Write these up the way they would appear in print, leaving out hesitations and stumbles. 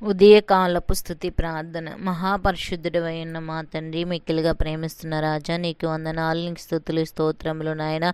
ఉదయకాలపు స్తుతి ప్రార్థన. మహాపరిశుద్ధుడవైన మా తండ్రి, మిక్కిలిగా ప్రేమిస్తున్న రాజా, నీకు వందనాలు, నీకు స్తుతులు స్తోత్రములు నాయన.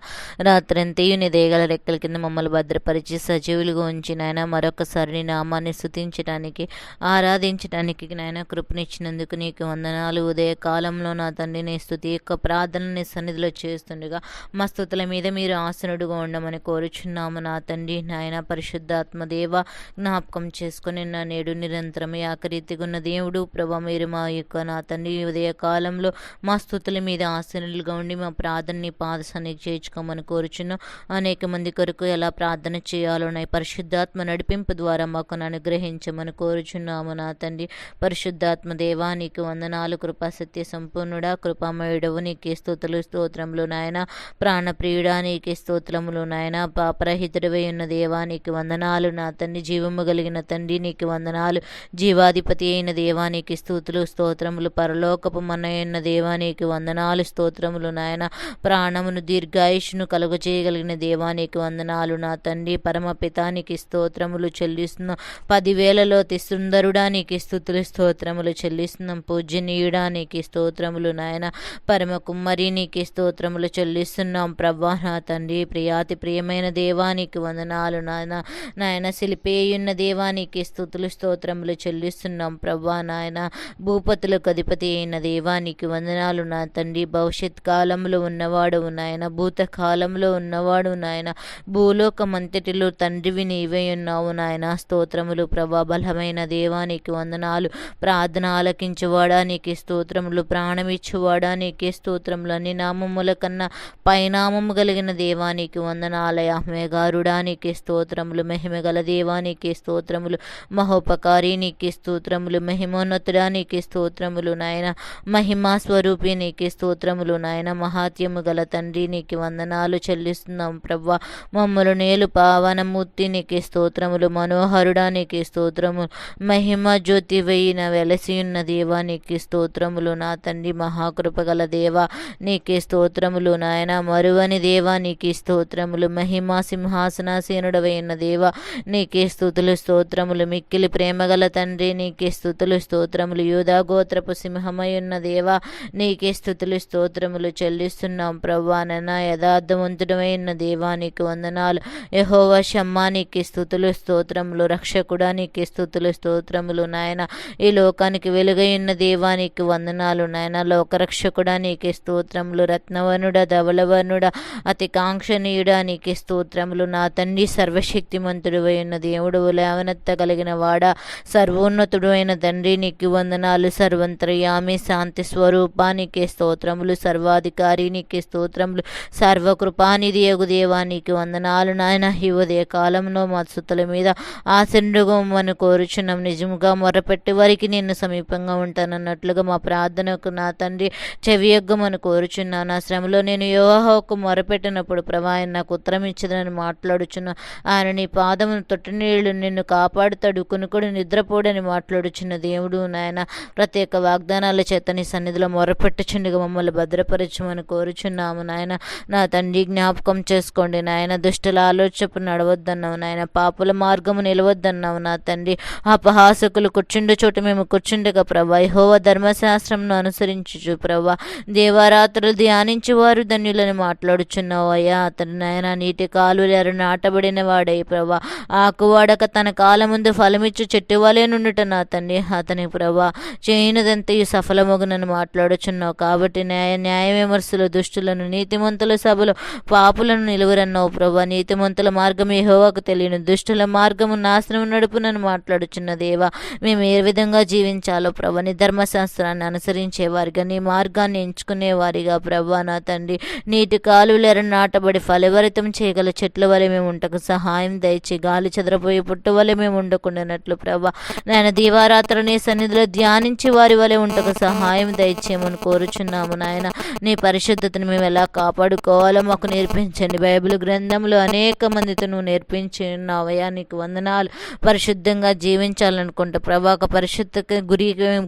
రాత్రంతయు నీ దేగల రెక్కల కింద మమ్మల్ని భద్రపరిచి సజీవులుగా ఉంచి నాయన మరొకసారి నీ నామాన్ని స్తుతించడానికి, ఆరాధించడానికి నాయన కృపనిచ్చినందుకు నీకు వందనాలు. ఉదయకాలంలో నా తండ్రి నీ స్తుతి యొక్క ప్రార్థన నీ సన్నిధిలో చేస్తుండగా మా స్తుతుల మీద మీరు ఆసనుడుగా ఉండమని కోరుచున్నాము నా తండ్రి. నాయన పరిశుద్ధాత్మ దేవ, జ్ఞాపకం చేసుకుని నా నేడు నిరంతరం ఆకరీతిగున్న దేవుడు ప్రభా, మీరు మా యొక్క నా తండ్రి ఉదయ కాలంలో మా స్తుతుల మీద ఆసనులుగా ఉండి మా ప్రార్థనని పాదసన్నిధికి చేర్చుకోమని కోరుచున్నాం. అనేక మంది కొరకు ఎలా ప్రార్థన చేయాలో నా పరిశుద్ధాత్మ నడిపింపు ద్వారా మాకు అనుగ్రహించమని కోరుచున్నాము నా తండ్రి. పరిశుద్ధాత్మ దేవా, నీకు వందనాలు. కృపా సత్య సంపూర్ణుడా, కృపామయుడవు, నీకే స్తుతులు స్తోత్రములు నాయన. ప్రాణప్రియుడా, నీకే స్తోత్రములు నాయన. పాపరహితుడివై ఉన్న దేవా, నీకు వందనాలు నా తండ్రి. జీవము కలిగిన తండ్రి, నీకు వందనాలు. జీవాధిపతి అయిన దేవానికి స్తుతులు స్తోత్రములు. పరలోకపు మనయన్న దేవానికి వందనాలు స్తోత్రములు నాయన. ప్రాణమును దీర్ఘాయుష్ను కలుగజేయగలిగిన దేవానికి వందనాలు నా తండ్రి. పరమపితానికి స్తోత్రములు చెల్లిస్తున్నాం. 10,000లో సుందరుడానికి స్తుతులు స్తోత్రములు చెల్లిస్తున్నాం. పూజనీయుడానికి స్తోత్రములు నాయన. పరమ కుమ్మరికి స్తోత్రములు చెల్లిస్తున్నాం ప్రభా నా తండ్రి. ప్రియాతి ప్రియమైన దేవానికి వందనాలు నాయన. నాయన శిల్పేయున్న దేవానికి స్తుతులు స్తోత్రములు చెల్లిస్తున్నాం ప్రభా నాయన. భూపతులకు అధిపతి అయిన దేవానికి వందనాలు నా తండ్రి. భవిష్యత్ కాలంలో ఉన్నవాడు నాయన, భూతకాలంలో ఉన్నవాడు నాయన. భూలోకమంతటిలో తండ్రివి నీవే ఉన్నావు నాయన. స్తోత్రములు ప్రభా. బలమైన దేవానికి వందనాలు. ప్రార్థన ఆలకించువాడానికి స్తోత్రములు. ప్రాణమిచ్చువాడానికి స్తోత్రములు. అన్ని నామముల కన్నా పైనామము కలిగిన దేవానికి వందనాలయ. మేఘారుడానికి స్తోత్రములు. మహిమగల దేవానికి స్తోత్రములు. మహోపకారీనికి స్తోత్రములు. మహిమోన్నతుడానికి స్తోత్రములు నాయన. మహిమా స్వరూపి నీకు స్తోత్రములు నాయన. మహాత్యము గల తండ్రి నీకు వందనాలు చెల్లిస్తున్నాం ప్రభా. మమ్మలు నేలు పావనమూర్తి నీకు స్తోత్రములు. మనోహరుడానికి స్తోత్రములు. మహిమ జ్యోతి వెయ్యిన వెలసియున్న దేవానికి స్తోత్రములు నా తండ్రి. మహాకృపగల దేవా నీకే స్తోత్రములు నాయన. మరువని దేవా నీకు స్తోత్రములు. మహిమా సింహాసనాసీనుడవైన దేవా నీకే స్తుతులు స్తోత్రములు. మిక్కిలి ప్రేమగల తండ్రి నీకే స్తుతులు స్తోత్రములు. యూదా గోత్రపు సింహమయున్న దేవా నీకే స్తుతులు స్తోత్రములు చెల్లిస్తున్నాం ప్రభా నైనా. యథార్థవంతుడమైన దేవా నీకు వందనాలు. యెహోవా షమ్మా నీకే స్తుతులు స్తోత్రములు. రక్షకుడా నీకే స్తుతులు స్తోత్రములు నాయన. ఈ లోకానికి వెలుగైన దేవా నీకు వందనాలు నాయన. లోకరక్షకుడా నీకే స్తోత్రములు. రత్నవనుడ, ధవలవనుడ, అతి కాంక్షణీయుడా నీకే స్తోత్రములు నా తండ్రి. సర్వశక్తిమంతుడు అయిన దేవుడు, లేవనెత్తగలిగిన వాడా, సర్వోన్నతుడు అయిన తండ్రి నీకు వందనాలు. సర్వంతర్యామి, శాంతి స్వరూపానికి స్తోత్రములు. సర్వాధికారి నీకు స్తోత్రములు. సర్వకృపానిధి యగు దేవా నీకు వందనాలు నాయన. ఈ ఉదయ కాలంలో మా స్తుతుల మీద ఆసనుడుగమని కోరుచున్నాం. నిజముగా మొరపెట్టి వారికి నేను సమీపంగా ఉంటానన్నట్లుగా మా ప్రార్థనకు నా తండ్రి చెవియొగ్గమని కోరుచున్నాను. నా శ్రమలో నేను యెహోవాకు మొరపెట్టినప్పుడు ప్రభా ఆయన నాకు ఉత్తరం ఇచ్చదని మాట్లాడుచున్నా. ఆయన నీ పాదమును తొట్టి నీళ్లు నిన్ను కాపాడుతాడు, కునుకుడు నిద్రపోడని మాట్లాడుచున్న దేవుడు నాయన. ప్రత్యేక వాగ్దానాల చేత నీ సన్నిధిలో మొరపెట్టుచుండగా మమ్మల్ని భద్రపరచమని కోరుచున్నాము నాయన. నా తండ్రి జ్ఞాపకం చేసుకోండి నాయన. దుష్టుల ఆలోచపు నడవద్దన్నావు నాయన. పాపుల మార్గము నిలవద్దన్నావు నా తండ్రి. అపహాసకులు కూర్చుండే చోట మేము కూర్చుండగా ప్రభా యెహోవా ధర్మశాస్త్రంను అనుసరించుచు ప్రభా దేవారాత్రులు ధ్యానించి వారు ధన్యులని మాట్లాడుచున్నావు అయ్యా. అతని నాయన నీటి కాలువలు నాటబడిన వాడై ప్రభా ఆకువాడక తన కాలం ముందు ఫలమిచ్చు చెట్టు వలె నుండుట నా తండ్రి. అతని ప్రభా చేయనదంతయు సఫలమగునని మాట్లాడుచున్నావు కాబట్టి న్యాయ విమర్శలు దుష్టులను, నీతిమంతుల సభలో పాపులను నిలువరన్నావు ప్రభా. నీతిమంతుల మార్గం యెహోవాకు తెలియను, దుష్టుల మార్గము నాశనం నడుపునని మాట్లాడుచున్న దేవా. మేము ఏ విధంగా జీవించాలో ప్రభా నీ ధర్మశాస్త్రాన్ని అనుసరించేవారిగా, నీ మార్గాన్ని ఎంచుకునేవారిగా ప్రభా నా తండ్రి. నీటి కాలువలు నాటబడి ఫలభరితం చేయగల చెట్ల వలె మేము ఉంటకు సహాయం దయచి, గాలి చెదరపోయి పుట్టు వలె మేము ఉండకుండానట్లు ప్రభా నాయన. దీవారాత్రి నీ సన్నిధిలో ధ్యానించి వారి వలె ఉంటకు సహాయం దయచేయమని కోరుచున్నాము నాయన. నీ పరిశుద్ధతను మేము ఎలా కాపాడుకోవాలో మాకు నేర్పించండి. బైబిల్ గ్రంథంలో అనేక మందితో నువ్వు నేర్పించి ఉన్నావయ్యా, నీకు వందనాలు. పరిశుద్ధంగా జీవించాలనుకుంటా ప్రభా, ఒక పరిశుద్ధకి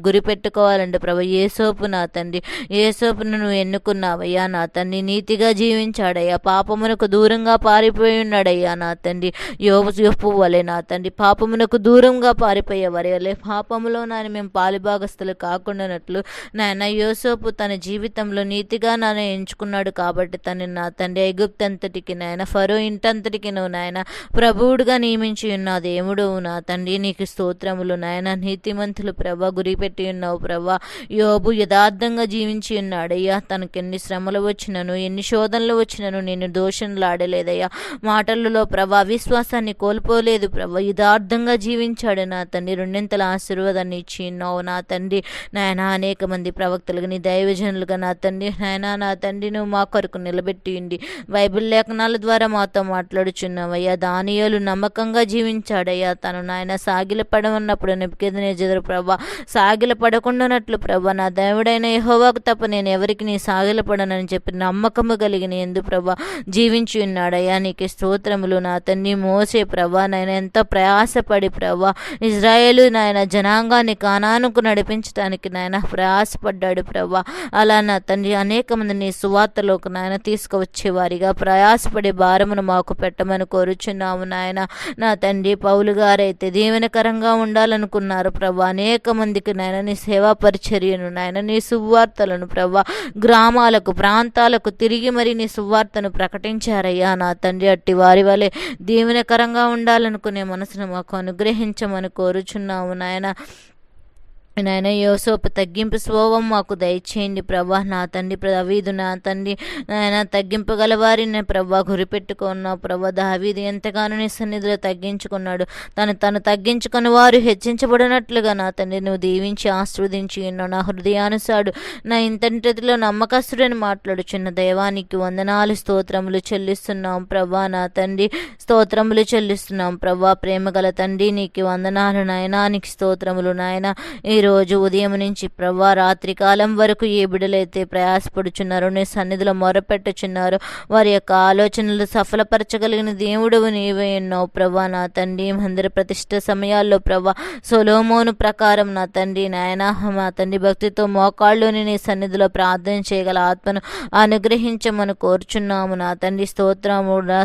గురి పెట్టుకోవాలంటే ప్రభా యేసోపు నా తండ్రి. యేసోపును నువ్వు ఎన్నుకున్నావయ్యా నా తండ్రి. నీతిగా జీవించాడయ్యా, పాపమునకు దూరంగా పారిపోయి ఉన్నాడయ్యా నా తండ్రి. యోపు వలె నా తండ్రి పాపమునకు దూరంగా పారిపోయే వారి వల్లే పాపములో నాయన మేము పాలుభాగస్తులు కాకుండానట్లు నాయన యోసేపు తన జీవితంలో నీతిగా నాయన ఎంచుకున్నాడు కాబట్టి తను నా తండ్రి ఐగుప్తు అంతటికి నాయన ఫరో ఇంటంతటికి నువ్వు నాయన ప్రభువుడుగా నియమించి ఉన్న దేవుడు నా తండ్రి నీకు స్తోత్రములు నాయన. నీతిమంతులు ప్రభా గురిపెట్టి ఉన్నావు ప్రభా. యోబు యథార్థంగా జీవించి ఉన్నాడయ్యా. తనకు ఎన్ని శ్రమలు వచ్చినను ఎన్ని శోధనలు వచ్చినను నేను దోషంలాడలేదయ్యా. మాటలలో ప్రభా విశ్వాసాన్ని కోల్పోలేదు ప్రభా. యథార్థంగా జీవించాడు నా తండ్రి. రెండింతల ఆశీర్వాదాన్ని ఇచ్చి ఉన్నావు నా తండ్రి. నాయన అనేక మంది ప్రవక్తలుగా నీ దైవజనులుగా నా తండ్రి నాయన నా తండ్రి నువ్వు మా కొరకు నిలబెట్టి ఉండి బైబిల్ లేఖనాల ద్వారా మాతో మాట్లాడుచున్నావయ్యా. దానియేలు నమ్మకంగా జీవించాడయ్యా. తను నాయన సాగిల పడమన్నప్పుడు నెబుకద్నెజరు ప్రభా సాగిల పడకుండానట్లు ప్రభా నా దేవుడైన యెహోవాకు తప్ప నేను ఎవరికి నీ సాగిల పడనని చెప్పి నమ్మకము కలిగిన ఎందు ప్రభా జీవించి ఉన్నాడయ్యా. నీకు స్తోత్రములు నా తండ్రి. మోసే ప్రభా నాయన ఎంతో ప్రయాసపడి ప్రభా ఇజ్రాయేలు నాయన జనాంగాన్ని కానానుకు నడిపించడానికి నాయన ప్రయాసపడ్డాడు ప్రభా. అలా నా తండ్రి అనేక మంది నీ సువార్తలోకి నాయన తీసుకువచ్చేవారిగా ప్రయాసపడే భారమును మాకు పెట్టమని కోరుచున్నాము నాయన. నా తండ్రి పౌలు గారైతే దీవెనకరంగా ఉండాలనుకున్నారు ప్రభా. అనేక మందికి నాయన నీ సేవా పరిచర్యను నాయన నీ సువార్తలను ప్రభా గ్రామాలకు ప్రాంతాలకు తిరిగి మరి నీ సువార్తను ప్రకటించారయ్యా. నా తండ్రి అట్టి వారి వలె దీవెనకరంగా ఉండాలనుకునే మనసును మాకు అనుగ్రహించమని కోరుచున్నాము నాయన. నాయన యోసేపు తగ్గింపు స్వభావం మాకు దయచేయండి ప్రభా. నా తండ్రి దావీదు నా తండ్రి నాయన తగ్గింపగల వారిని ప్రభా గురిపెట్టుకున్నావు ప్రభా. దావీదు ఎంతగానో నీ సన్నిధిలో తగ్గించుకున్నాడు. తను తగ్గించుకుని వారు హెచ్చించబడినట్లుగా నా తండ్రి నువ్వు దీవించి ఆశీర్వదించి ఉన్నావు. నా హృదయానుసాడు నా ఇంతటిలో నమ్మకస్తుడని మాట్లాడుచున్న దైవానికి వందనాలు స్తోత్రములు చెల్లిస్తున్నాం ప్రభా. నా తండ్రి స్తోత్రములు చెల్లిస్తున్నాం ప్రభా. ప్రేమగల తండ్రి నీకు వందనాలు నాయనా. నీకు స్తోత్రములు నాయన. ఈరోజు ఉదయం నుంచి ప్రభా రాత్రి కాలం వరకు ఏ బిడ్డలైతే ప్రయాసపడుచున్నారో నీ సన్నిధిలో మొరపెట్టుచున్నారో వారి యొక్క ఆలోచనలు సఫలపరచగలిగిన దేవుడవు నీవే ఉన్నావు ప్రభా. నా తండ్రి మందిర ప్రతిష్ఠ సమయాల్లో ప్రభా సొలొమోను ప్రకారం నా తండ్రి నాయన మా తండ్రి భక్తితో మోకాళ్ళుని నీ సన్నిధిలో ప్రార్థన చేయగల ఆత్మను అనుగ్రహించమని కోరుచున్నాము నా తండ్రి.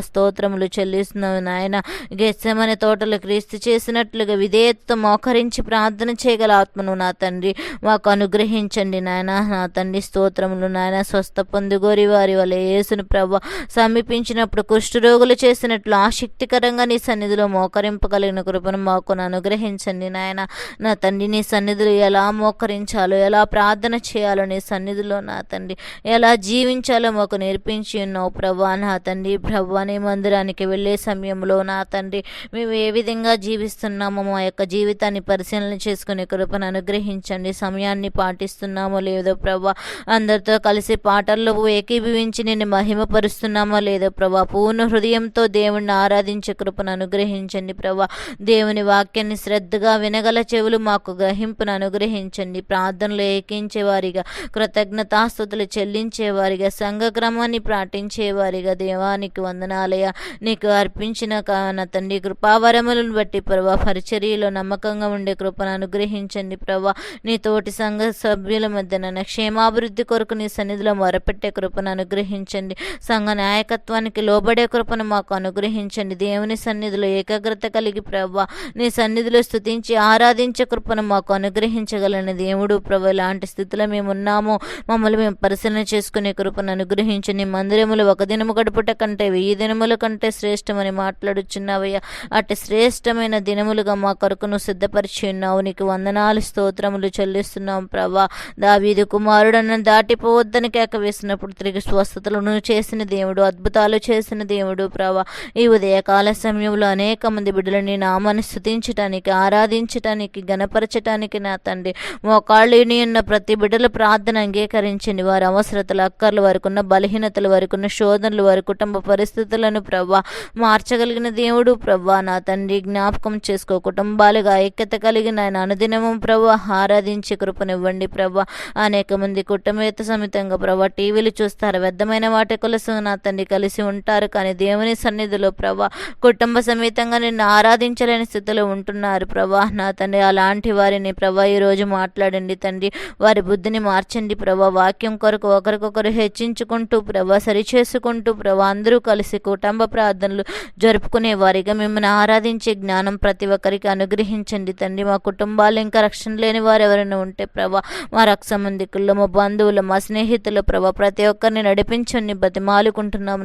స్తోత్రములు చెల్లిస్తున్నాము నాయన. గెత్సెమనే తోటలో క్రీస్తు చేసినట్లుగా విధేయతతో మోకరించి ప్రార్థన చేయగల ఆత్మను నా తండ్రి మాకు అనుగ్రహించండి నాయన. నా తండ్రి స్తోత్రములు నాయన. స్వస్థ పొందుగోరి వారి వల్ల యేసును ప్రభా సమీపించినప్పుడు కుష్ఠరోగులు చేసినట్లు ఆసక్తికరంగా నీ సన్నిధిలో మోకరింపగలిగిన కృపను మాకు అనుగ్రహించండి నాయన. నా తండ్రి నీ సన్నిధిలో ఎలా మోకరించాలో ఎలా ప్రార్థన చేయాలో నీ సన్నిధిలో నా తండ్రి ఎలా జీవించాలో మాకు నేర్పించి ఉన్నావు ప్రభా. నా తండ్రి ప్రభా నీ మందిరానికి వెళ్ళే సమయంలో నా తండ్రి మేము ఏ విధంగా జీవిస్తున్నామో మా యొక్క జీవితాన్ని పరిశీలన చేసుకునే కృపను అనుగ్రహించండి. సమయాన్ని పాటిస్తున్నామో లేదో ప్రభా అందరితో కలిసి పాటల్లో ఏకీభవించి నిన్ను మహిమపరుస్తున్నామో లేదో ప్రభా పూర్ణ హృదయంతో దేవుణ్ణి ఆరాధించే కృపను అనుగ్రహించండి ప్రభా. దేవుని వాక్యాన్ని శ్రద్ధగా వినగల చెవులు మాకు గ్రహింపును అనుగ్రహించండి. ప్రార్థనలు ఏకించేవారిగా కృతజ్ఞతాస్తుతులు చెల్లించేవారిగా సంఘక్రమాన్ని పాటించేవారిగా దేవానికి వందనాలయ. నీకు అర్పించిన నా తండ్రి కృపావరములను బట్టి ప్రభా పరిచర్యలో నమ్మకంగా ఉండే కృపను అనుగ్రహించండి ప్రభా. నీ తోటి సంఘ సభ్యుల మధ్యన క్షేమాభివృద్ధి కొరకు నీ సన్నిధిలో మొరపెట్టే కృపను అనుగ్రహించండి. సంఘ నాయకత్వానికి లోబడే కృపను మాకు అనుగ్రహించండి. దేవుని సన్నిధిలో ఏకాగ్రత కలిగి ప్రభా నీ సన్నిధిలో స్తుతించి ఆరాధించే కృపను మాకు అనుగ్రహించగలని దేవుడు ప్రభా. ఇలాంటి స్థితిలో మేము ఉన్నామో మమ్మల్ని మేము పరిశీలన చేసుకునే కృపను అనుగ్రహించండి. మందిరములు ఒక దినము గడుపుట కంటే 1000 దినముల కంటే శ్రేష్టమని మాట్లాడుచున్నావయ్యా. అటు శ్రేష్టమైన దినములుగా మా కొరకు నువ్వు సిద్ధపరిచి ఉన్నావు. నీకు వందనాలు స్తోత్రములు చెల్లిస్తున్నాం ప్రభా. దావీదు కుమారుడన్న దాటిపోవద్దని కేక వేసినప్పుడు తిరిగి స్వస్థతలను చేసిన దేవుడు, అద్భుతాలు చేసిన దేవుడు ప్రభా. ఈ ఉదయకాల సమయంలో అనేక మంది బిడ్డలని నామాన్ని స్తుతించటానికి ఆరాధించటానికి గణపరచటానికి నా తండ్రి మోకాళ్ళుని ఉన్న ప్రతి బిడ్డల ప్రార్థన అంగీకరించండి. వారి అవసరతలు అక్కర్లు వారికున్న బలహీనతలు వారికున్న శోధనలు వారి కుటుంబ పరిస్థితులను ప్రభా మార్చగలిగిన దేవుడు ప్రభా. నా తండ్రి జ్ఞాపకం చేసుకో కుటుంబాలుగా ఐక్యత కలిగిన ఆయన అనుదినము ప్రభా ప్రభా ఆరాధించే కృపనివ్వండి ప్రభా. అనేక మంది కుటుంబేత సమితంగా ప్రభా టీవీలు చూస్తారు, వ్యర్థమైన వాటి కొలుసు నా తండ్రి కలిసి ఉంటారు, కానీ దేవుని సన్నిధిలో ప్రభా కుటుంబ సమేతంగా నిన్ను ఆరాధించలేని స్థితిలో ఉంటున్నారు ప్రభా. నా తండ్రి అలాంటి వారిని ప్రభా ఈరోజు మాట్లాడండి తండ్రి, వారి బుద్ధిని మార్చండి ప్రభా. వాక్యం కొరకు ఒకరికొకరు హెచ్చించుకుంటూ ప్రభా, సరిచేసుకుంటూ ప్రభా, అందరూ కలిసి కుటుంబ ప్రార్థనలు జరుపుకునే వారిగా మిమ్మల్ని ఆరాధించే జ్ఞానం ప్రతి ఒక్కరికి అనుగ్రహించండి తండ్రి. మా కుటుంబాలు ఇంకా రక్షణ లేని వారు ఎవరైనా ఉంటే ప్రభా, మా రక్ష సంబంధికుల్లో, మా బంధువులు, మా స్నేహితులు ప్రభా, ప్రతి ఒక్కరిని నడిపించండి బతిమాలుకుంటున్నాము.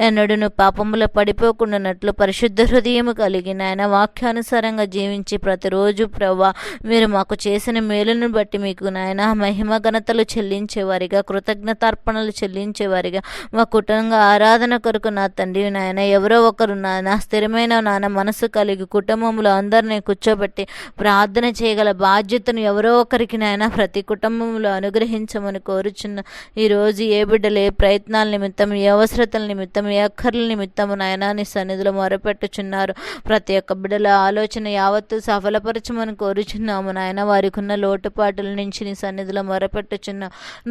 ఎన్నడూను పాపములో పడిపోకుండానట్లు పరిశుద్ధ హృదయము కలిగి నాయన వాక్యానుసారంగా జీవించి ప్రతిరోజు ప్రభా మీరు మాకు చేసిన మేలును బట్టి మీకు నాయన మహిమ ఘనతలు చెల్లించేవారిగా, కృతజ్ఞతార్పణలు చెల్లించేవారిగా, మా కుటుంబ ఆరాధన కొరకు నా తండ్రి నాయన ఎవరో ఒకరు నాయన స్థిరమైన నాన్న మనసు కలిగి కుటుంబంలో అందరినీ కూర్చోబెట్టి ప్రార్థన చేయగల బాధ్యతను ఎవరో ఒకరికి నాయన ప్రతి కుటుంబంలో అనుగ్రహించమని కోరుచున్న ఈరోజు ఏ బిడ్డలు ఏ ప్రయత్నాల నిమిత్తం, ఏ అవసరతల నిమిత్తం, ఏ అక్కర్ల నిమిత్తము నాయన నీ సన్నిధిలో మొరపెట్టుచున్నారు. ప్రతి ఒక్క బిడ్డల ఆలోచన యావత్తు సఫలపరచమని కోరుచున్నాము నాయన. వారికి ఉన్న లోటుపాటుల నుంచి నీ సన్నిధిలో మొరపెట్టుచున్న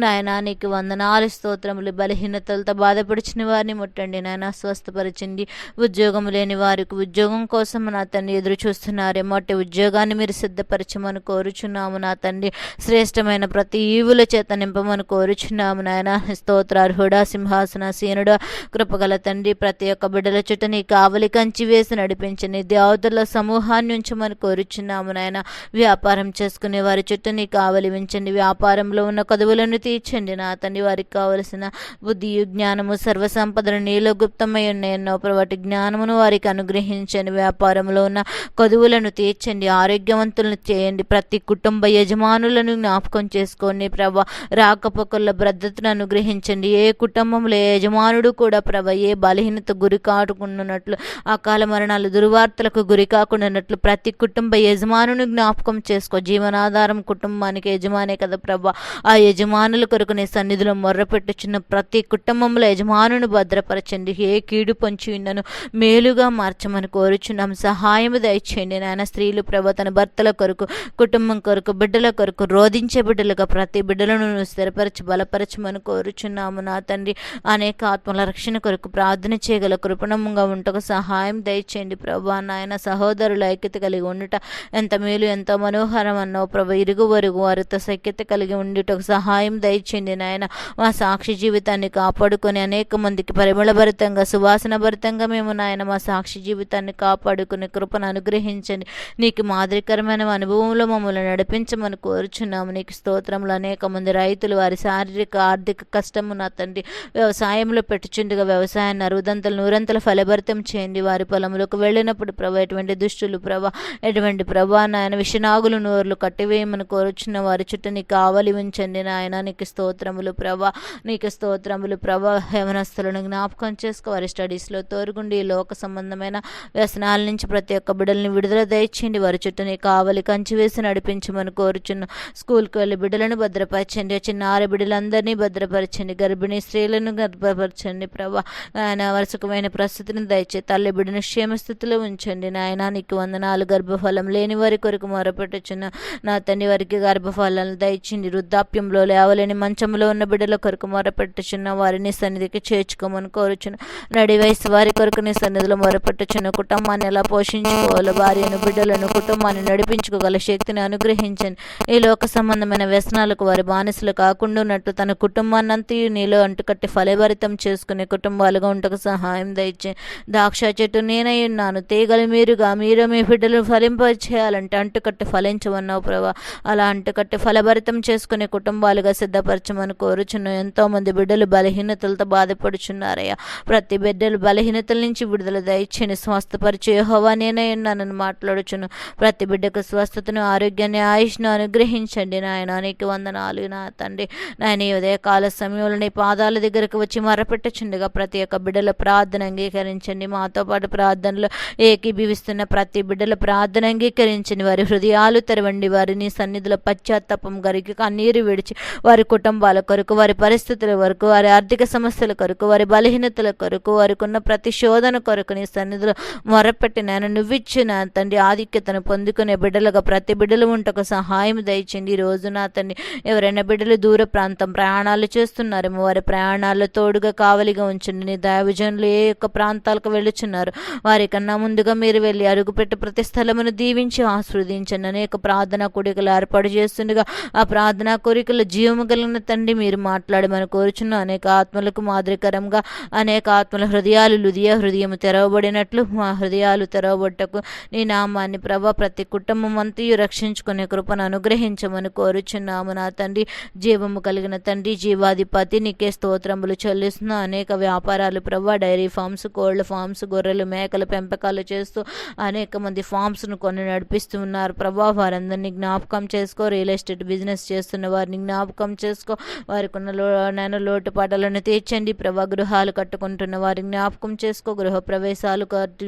నాయన నీకు వందనాలు స్తోత్రములు. బలహీనతలతో బాధపడిచిన వారిని ముట్టండి నాయన, స్వస్థపరచండి. ఉద్యోగం లేని వారికి ఉద్యోగం కోసం నా తండ్రి ఎదురు చూస్తున్నారేమో అట్టి ఉద్యోగాన్ని మీరు సిద్ధపరచమని కోరుచున్నాము నా తండ్రి. శ్రేష్టమైన ప్రతి ఈవుల చేత నింపమని కోరుచున్నాము నాయన. స్తోత్రార్హుడా, సింహాసనాసీనుడా, కృపగల తండ్రి, ప్రతి ఒక్క బిడ్డల చుట్టూ నీ కావలి కంచి వేసి నడిపించండి. దేవతల సమూహాన్ని ఉంచమని కోరుచున్నాము నాయన. వ్యాపారం చేసుకునే వారి చుట్టూ నీ కావలి ఉంచండి. వ్యాపారంలో ఉన్న కదువులను తీర్చండి నా తండ్రి. వారికి కావలసిన బుద్ధియు జ్ఞానము సర్వసంపదలు నీలో గుప్తమై ఉన్నాయన్నో వాటి జ్ఞానమును వారికి అనుగ్రహించండి. వ్యాపారంలో ఉన్న కదువులను తీర్చండి, ఆరోగ్యవంతులను చేయండి. ప్రతి కుటుంబ యజమానులను జ్ఞాపకం చేసుకోండి ప్రభా. రాకపోకల భద్రతను అనుగ్రహించండి. ఏ కుటుంబంలో ఏ యజమానుడు కూడా ప్రభ ఏ బలహీనత గురి కాకుండానట్లు, అకాల మరణాలు దుర్వార్తలకు గురి కాకుండానట్లు ప్రతి కుటుంబ యజమానుని జ్ఞాపకం చేసుకో. జీవనాధారం కుటుంబానికి యజమానే కదా ప్రభా. ఆ యజమానుల కొరకు నీ సన్నిధిలో మొర్రపెట్టుచున్న ప్రతి కుటుంబంలో యజమానుని భద్రపరచండి. ఏ కీడు పొంచి ఉన్నను మేలుగా మార్చమని కోరుచున్నాం. సహాయము దయచేయండి నాయన. స్త్రీలు ప్రభ తన భర్తల కొరకు, కుటుంబం కొరకు, బిడ్డల కొరకు, రోధించే బిడ్డలుగా ప్రతి బిడ్డలను స్థిరపరచి బలపరచమని కోరుచున్నాము నా తండ్రి. అనేక ఆత్మల రక్షణ కొరకు ప్రార్థన చేయగల కృపణంగా ఉంటకు సహాయం దయచేయండి ప్రభా. నాయన సహోదరుల ఐక్యత కలిగి ఉండుట ఎంత మేలు, ఎంత మనోహరం అన్నావు ప్రభ. ఇరుగు వరుగు వారితో సఖ్యత కలిగి ఉండుటకు సహాయం దయచేయండి నాయన. మా సాక్షి జీవితాన్ని కాపాడుకొని అనేక మందికి పరిమళభరితంగా, సువాసన భరితంగా మేము నాయన మా సాక్షి జీవితాన్ని కాపాడుకునే కృపను అనుగ్రహించండి. నీకు మాదిరికరమైన అనుభవంలో మమ్మల్ని నడిపించమని కోరుచున్నాము. నీకు స్తోత్రములు. అనేక మంది రైతులు వారి శారీరక ఆర్థిక కష్టము నా తండ్రి వ్యవసాయంలో పెట్టుచుండగా వ్యవసాయాన్ని అరుదంతలు నూరంతలు ఫలభరితం చేయండి. వారి పొలములకు వెళ్ళినప్పుడు ప్రభా ఎటువంటి దుష్టులు ప్రభా, ఎటువంటి ప్రభా నాయన విషనాగులు నోర్లు కట్టివేయమని కోరుచున్న వారి చుట్టూ నీకు కావలి ఉంచండి నాయన. నీకు స్తోత్రములు ప్రభా, నీకు స్తోత్రములు ప్రభా. యవనస్తులను జ్ఞాపకం చేసుకో. వారి స్టడీస్లో తోరుగుండి లోక సంబంధమైన వ్యసనాల నుంచి ప్రతి ఒక్క బిడ్డల్ని విడుదల దయచేయండి. వారి చుట్టూ నీ కావలి కంచి వేసి నడిపించమని కోరుచున్న స్కూల్కి వెళ్ళి బిడ్డలను భద్రపరచండి. చిన్న ఆరు బిడ్డలందరినీ భద్రపరచండి. గర్భిణీ స్త్రీలను గర్భపరచండి ప్రభా. ఆయన వరుసకమైన ప్రస్తుతిని దయచే తల్లి బిడ్డను క్షేమస్థితిలో ఉంచండి నాయన. నీకు వందనాలు. గర్భఫలం లేని వారి కొరకు మొరపెట్టుచున్న నా తండ్రి వారికి గర్భఫలాలను దయచింది. వృద్ధాప్యంలో లేవలేని మంచంలో ఉన్న బిడ్డల కొరకు మొరపెట్టుచున్న వారిని సన్నిధికి చేర్చుకోమని కోరుచున్న నడి వయసు వారి కొరకు నీ సన్నిధిలో మొరపెట్టుచున్న కుటుంబాన్ని ఎలా పోషించుకోవాలో, భార్యను, బిడ్డలను, కుటుంబాన్ని నడిపించుకోగల శక్తిని అనుగ్రహించండి. ఈ లోక సంబంధమైన వ్యసనాలకు వారి బానిసలు కాకుండా ఉన్నట్లు తన కుటుంబాన్ని అంతయు నీలో అంటుకట్టి ఫలభరితం చేసుకునే కుటుంబాలుగా ఉంటకు సహాయం దయచే. ద్రాక్ష చెట్టు నేనై ఉన్నాను, తీగలు మీరుగా, మీరు మీ బిడ్డలు ఫలింప చేయాలంటే అంటుకట్టి ఫలించమన్నావు ప్రభా. అలా అంటుకట్టి ఫలభరితం చేసుకునే కుటుంబాలుగా సిద్ధపరచమని కోరుచున్నాం. ఎంతోమంది బిడ్డలు బలహీనతలతో బాధపడుచున్నారయ్యా. ప్రతి బిడ్డలు బలహీనతల నుంచి విడుదల దయచేని స్వస్థపరిచే యెహోవా నేనై ఉన్నానని మాట్లాడుచును. ప్రతి బిడ్డకు స్వస్థతను, ఆరోగ్యాన్ని, ఆయుష్ను అనుగ్రహించండి నాయన. నీకు వందనాలు నా తండ్రి. నాయన ఈ ఉదయకాల సమయంలో నీ పాదాల దగ్గరకు వచ్చి మరపెట్టుచుండగా ప్రతి ఒక్క బిడ్డల ప్రార్థన అంగీకరించండి. మాతో పాటు ప్రార్థనలో ఏకీభవిస్తున్న ప్రతి బిడ్డల ప్రార్థన అంగీకరించండి. వారి హృదయాలు తెరవండి. వారిని సన్నిధిలో పశ్చాత్తాపం గరికి కన్నీరు విడిచి వారి కుటుంబాల కొరకు, వారి పరిస్థితుల వరకు, వారి ఆర్థిక సమస్యల కొరకు, వారి బలహీనతల కొరకు, వారికి ఉన్న ప్రతి శోధన కొరకు నీ సన్నిధిలో మొరపెట్టి నేను నువ్విచ్చిన తండ్రి ఆధిక్యతను పొందుకునే బిడ్డలుగా ప్రతి బిడ్డ బిడ్డలు ఉంటకు సహాయం దయచేయండి. ఈ రోజు నా తండ్రి ఎవరైనా బిడ్డలు దూర ప్రాంతం ప్రయాణాలు చేస్తున్నారేమో వారి ప్రయాణాల్లో తోడుగా కావలిగా ఉంచండి. నీ దైవజనులు ఏ యొక్క ప్రాంతాలకు వెళ్ళుచున్నారు వారికన్నా ముందుగా మీరు వెళ్ళి అరుగుపెట్టు ప్రతి స్థలమును దీవించి ఆస్వాదించండి. అనేక ప్రార్థనా కోరికలు ఏర్పాటు చేస్తుండగా ఆ ప్రార్థనా కోరికలు జీవము కలిగిన తండ్రి మీరు మాట్లాడమని కోరుచున్న అనేక ఆత్మలకు మాదిరికరంగా అనేక ఆత్మల హృదయాలు హృదయము తెరవబడినట్లు మా హృదయాలు తెరవబట్టకు నీ నామాన్ని ప్రభా ప్రతి కుటుంబం అంతయు రక్షించుకునే కృపను అనుగ్రహించమని కోరుచున్నాము. నా తండ్రి జీవము కలిగిన తండ్రి జీవాధిపతి నీకే స్తోత్రములు చెల్లిస్తున్న అనేక వ్యాపారాలు ప్రభా డైరీ ఫార్మ్స్, కోళ్ల ఫార్మ్స్, గొర్రెలు మేకల పెంపకాలు చేస్తూ అనేక మంది ఫార్మ్స్ను కొన్ని నడిపిస్తూ ఉన్నారు ప్రభా. వారందరినీ జ్ఞాపకం చేసుకో. రియల్ ఎస్టేట్ బిజినెస్ చేస్తున్న వారిని జ్ఞాపకం చేసుకో. వారికి ఉన్న లోటుపాటలను తీర్చండి ప్రభా. గృహాలు కట్టుకుంటున్న వారిని జ్ఞాపకం చేసుకో. గృహ ప్రవేశాలు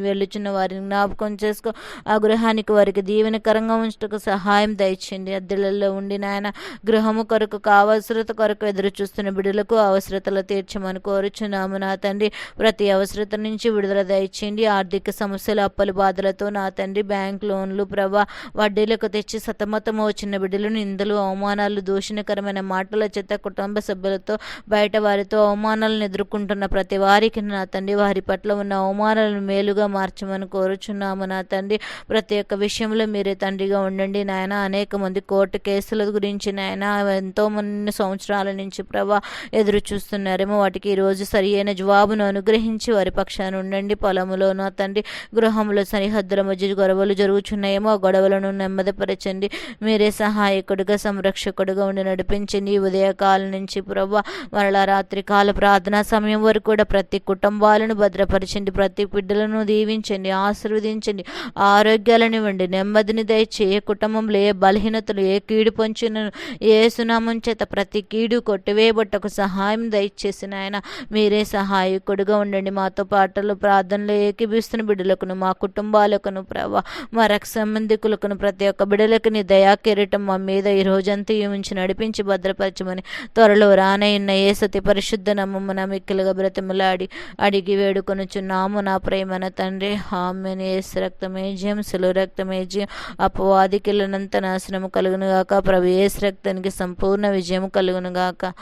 వెళ్ళుచున్న వారిని జ్ఞాపకం చేసుకో. ఆ గృహానికి వారికి దీవెనకరంగా ఉంచుటకు సహాయం దయచేయండి. అద్దెలలో ఉండి నాయన గృహము కొరకు అవసరత కొరకు ఎదురు చూస్తున్న బిడ్డలకు అవసరతలు తీర్చమని కోరుచున్నాము. నా తండ్రి ప్రతి అవసరత నుంచి విడుదల దయచేయండి. ఆర్థిక సమస్యలు అప్పుల బాధలతో నా తండ్రి బ్యాంక్ లోన్లు ప్రభా వడ్డీలకు తెచ్చి సతమతము వచ్చిన బిడ్డలు నిందలు అవమానాలు దూషణకరమైన మాటల చేత కుటుంబ సభ్యులతో బయట వారితో అవమానాలను ఎదుర్కొంటున్న ప్రతి వారికి నా తండ్రి వారి పట్ల ఉన్న అవమానాలను మేలుగా మార్చమని కోరుచున్నాము. నా తండ్రి ప్రతి ఒక్క విషయంలో మీరే తండ్రిగా ఉండండి నాయన. అనేక మంది కోర్టు కేసుల గురించి నాయన ఎంతో మంది సంవత్సరాల నుంచి ప్రభా ఎదురు చూస్తున్నారేమో వాటికి ఈరోజు సరి అయిన జవాబును అనుగ్రహించి వారి పక్షాన ఉండండి. పొలములో నా తండ్రి గృహంలో సరిహద్దుల మధ్య గొడవలు జరుగుతున్నాయేమో ఆ గొడవలను నెమ్మదిపరచండి. మీరే సహాయకుడిగా సంరక్షకుడిగా ఉండి నడిపించండి. ఉదయకాలం నుంచి ప్రభా మరలా రాత్రి కాల ప్రార్థనా సమయం వరకు కూడా ప్రతి కుటుంబాలను భద్రపరచండి. ప్రతి బిడ్డలను దీవించండి, ఆశీర్వదించండి, ఆరోగ్యాలను ఇవ్వండి, నెమ్మదిని దయచి ఏ కుటుంబంలో ఏ బలహీనతలు ఏ కీడు పొంచినను ఏ సునామం చేత ప్రతి కీడు కొట్టివేయబట్టకు సహాయం దయచేసిన ఆయన మీరే సహాయకుడిగా ఉండండి. మాతో పాటలు ప్రార్థనలు ఏకీభిస్తున్న బిడ్డలకును మా కుటుంబాలకును ప్రభా మా రక్ష సంబంధికులకును ప్రతి ఒక్క బిడ్డలకు నీ దయా కిరీటం మా మీద ఈ రోజంతా ఉంచి నడిపించి భద్రపరచమని త్వరలో రానయ్యున్న ఏ సతి పరిశుద్ధ నమ్మమున మిక్కిలుగా బ్రతిమలాడి అడిగి వేడుకొనుచున్నాము నా ప్రేమన తండ్రి. ఆమెన్. యేసు రక్తమే జయం, శిలువ రక్తమే జయం. అపవాదికిళ్ళనంత నాశనము కలుగునుగాక. ప్రభు యేసు రక్తానికి సంపూర్ణ విజయం కలుగునుగాక.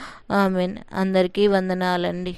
ఆమెన్. అందరికీ వందనాలండి.